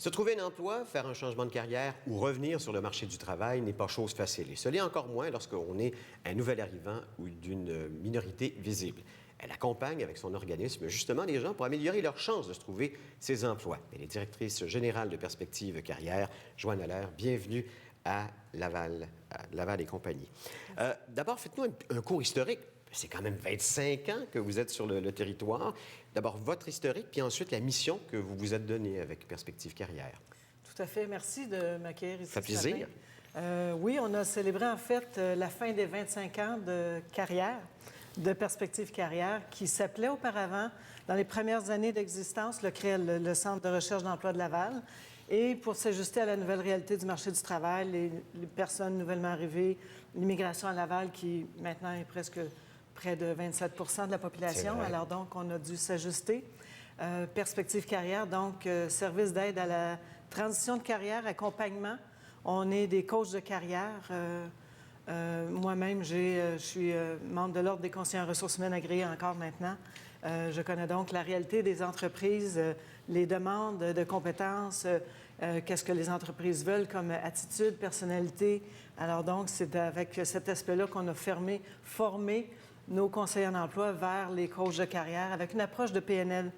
Se trouver un emploi, faire un changement de carrière ou revenir sur le marché du travail n'est pas chose facile. Et ce l'est encore moins lorsqu'on est un nouvel arrivant ou d'une minorité visible. Elle accompagne avec son organisme justement les gens pour améliorer leurs chances de se trouver ces emplois. Elle est directrice générale de Perspective Carrière. Joanne Allaire, bienvenue à Laval et compagnie. D'abord, faites-nous un cours historique. C'est quand même 25 ans que vous êtes sur le territoire. D'abord, votre historique, puis ensuite la mission que vous vous êtes donnée avec Perspective Carrière. Tout à fait. Merci de m'accueillir ici. Ça fait plaisir. Oui, on a célébré en fait la fin des 25 ans de carrière, de Perspective Carrière, qui s'appelait auparavant, dans les premières années d'existence, le Centre de recherche d'emploi de Laval. Et pour s'ajuster à la nouvelle réalité du marché du travail, les personnes nouvellement arrivées, l'immigration à Laval qui maintenant est presque près de 27 de la population. Alors donc, on a dû s'ajuster. Perspective Carrière, donc service d'aide à la transition de carrière, accompagnement. On est des coachs de carrière. Moi-même, je suis membre de l'Ordre des conseillers en ressources humaines agréés encore maintenant. Je connais donc la réalité des entreprises, les demandes de compétences, qu'est-ce que les entreprises veulent comme attitude, personnalité. Alors donc, c'est avec cet aspect-là qu'on a formé nos conseillers en emploi vers les coachs de carrière avec une approche de PNL.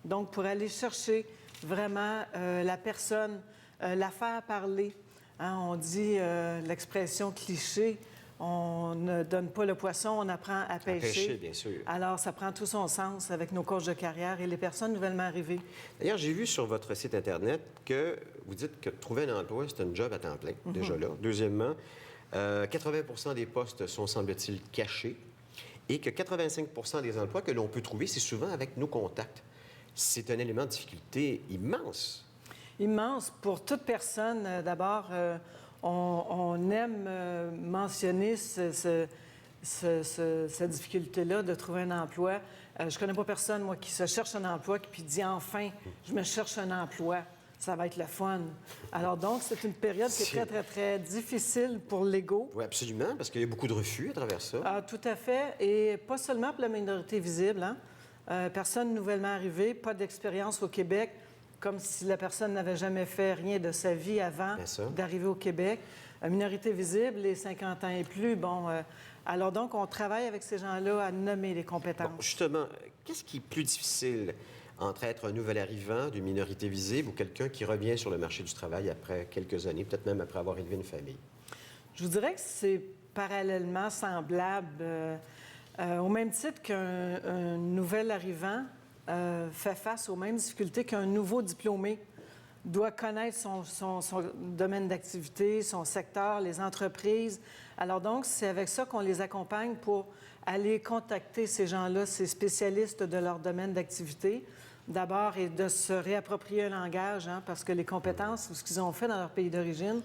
Donc, pour aller chercher vraiment la personne, la faire parler. Hein, on dit l'expression cliché, on ne donne pas le poisson, on apprend à pêcher. À pêcher, bien sûr. Alors, ça prend tout son sens avec nos coachs de carrière et les personnes nouvellement arrivées. D'ailleurs, j'ai vu sur votre site Internet que vous dites que trouver un emploi, c'est un job à temps plein, déjà là. Deuxièmement, 80 des postes sont, semble-t-il, cachés et que 85 des emplois que l'on peut trouver, c'est souvent avec nos contacts. C'est un élément de difficulté immense. Immense pour toute personne. D'abord, on aime mentionner cette difficulté-là de trouver un emploi. Je connais pas personne, moi, qui se cherche un emploi puis dit « Enfin, je me cherche un emploi. Ça va être le fun. » Alors donc, c'est une période qui est très, très, très difficile pour l'ego. Oui, absolument, parce qu'il y a beaucoup de refus à travers ça. Ah, tout à fait. Et pas seulement pour la minorité visible. Hein? Personne nouvellement arrivée, pas d'expérience au Québec, comme si la personne n'avait jamais fait rien de sa vie avant d'arriver au Québec. Minorité visible, les 50 ans et plus. Bon, alors donc, on travaille avec ces gens-là à nommer les compétences. Bon, justement, qu'est-ce qui est plus difficile entre être un nouvel arrivant d'une minorité visible ou quelqu'un qui revient sur le marché du travail après quelques années, peut-être même après avoir élevé une famille? Je vous dirais que c'est parallèlement semblable. Au même titre qu'un nouvel arrivant fait face aux mêmes difficultés qu'un nouveau diplômé doit connaître son domaine d'activité, son secteur, les entreprises. Alors donc, c'est avec ça qu'on les accompagne pour aller contacter ces gens-là, ces spécialistes de leur domaine d'activité. D'abord, et de se réapproprier un langage, hein, parce que les compétences ou ce qu'ils ont fait dans leur pays d'origine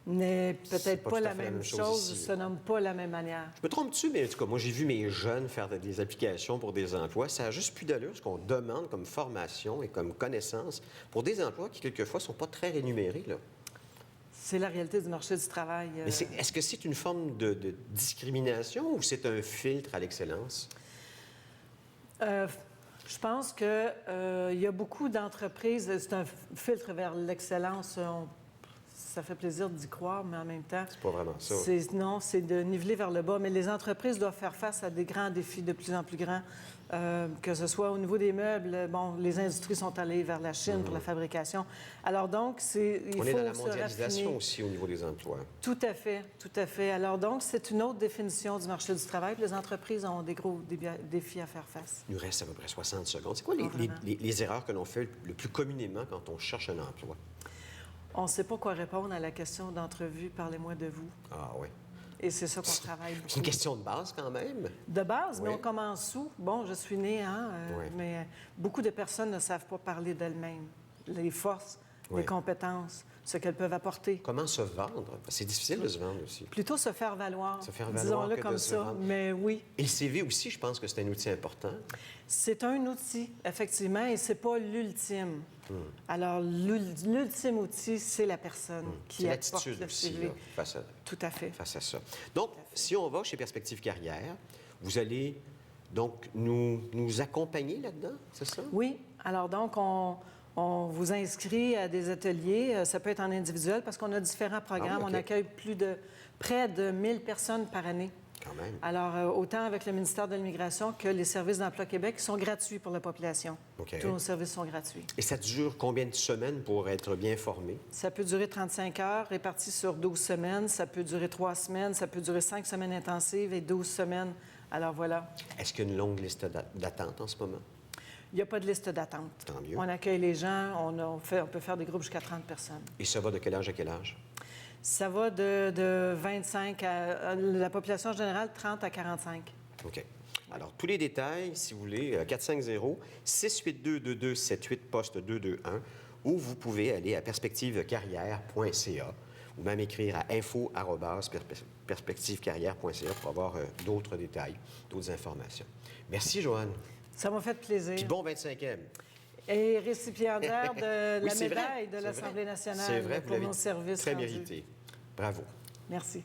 n'est peut-être pas la même chose, ne se nomme pas la même manière. Je me trompe-tu, mais en tout cas, moi, j'ai vu mes jeunes faire des applications pour des emplois. Ça n'a juste plus d'allure ce qu'on demande comme formation et comme connaissance pour des emplois qui, quelquefois, ne sont pas très rémunérés, là. C'est la réalité du marché du travail. Mais est-ce que c'est une forme de discrimination ou c'est un filtre à l'excellence? Je pense qu'il y a beaucoup d'entreprises, c'est un filtre vers l'excellence. Ça fait plaisir d'y croire, mais en même temps... C'est pas vraiment ça. Non, c'est de niveler vers le bas. Mais les entreprises doivent faire face à des grands défis de plus en plus grands, que ce soit au niveau des meubles. Bon, les industries sont allées vers la Chine pour la fabrication. Alors donc, il faut On est dans la mondialisation aussi au niveau des emplois. Tout à fait, tout à fait. Alors donc, c'est une autre définition du marché du travail. Les entreprises ont des gros défis à faire face. Il nous reste à peu près 60 secondes. C'est quoi les erreurs que l'on fait le plus communément quand on cherche un emploi? On ne sait pas quoi répondre à la question d'entrevue. Parlez-moi de vous. Ah oui. Et c'est ça qu'on travaille beaucoup. C'est une question de base quand même. De base, mais on commence où? Bon, je suis née, hein, mais beaucoup de personnes ne savent pas parler d'elles-mêmes. Les forces, les compétences, ce qu'elles peuvent apporter. Comment se vendre? C'est difficile de se vendre aussi. Plutôt se faire valoir. Se faire valoir, disons-le comme ça, mais oui. Et le CV aussi, je pense que c'est un outil important. C'est un outil, effectivement, et c'est pas l'ultime. Alors, l'ultime outil, c'est la personne qui apporte le CV. Là, face à, tout à fait. Face à ça. Donc, si on va chez Perspective Carrière, vous allez donc nous accompagner là-dedans, c'est ça? Oui. Alors donc, On vous inscrit à des ateliers. Ça peut être en individuel parce qu'on a différents programmes. Ah oui, OK. On accueille près de 1000 personnes par année. Quand même. Alors, autant avec le ministère de l'Immigration que les services d'Emploi Québec qui sont gratuits pour la population. OK. Tous nos services sont gratuits. Et ça dure combien de semaines pour être bien formé? Ça peut durer 35 heures, réparties sur 12 semaines. Ça peut durer 3 semaines. Ça peut durer 5 semaines intensives et 12 semaines. Alors, voilà. Est-ce qu'il y a une longue liste d'attente en ce moment? Il n'y a pas de liste d'attente. Tant mieux. On accueille les gens. On peut faire des groupes jusqu'à 30 personnes. Et ça va de quel âge à quel âge? Ça va de 25 à la population générale, 30 à 45. OK. Alors, tous les détails, si vous voulez, 450-682-2278, poste 221, ou vous pouvez aller à perspectivecarrière.ca ou même écrire à info@perspectivecarrière.ca pour avoir d'autres détails, d'autres informations. Merci, Joanne. Ça m'a fait plaisir. Puis bon 25e. Et récipiendaire de Oui, la c'est vrai, médaille de c'est l'Assemblée vrai. nationale C'est vrai, vous pour l'avez nos services très rendus. mérité. Bravo. Merci.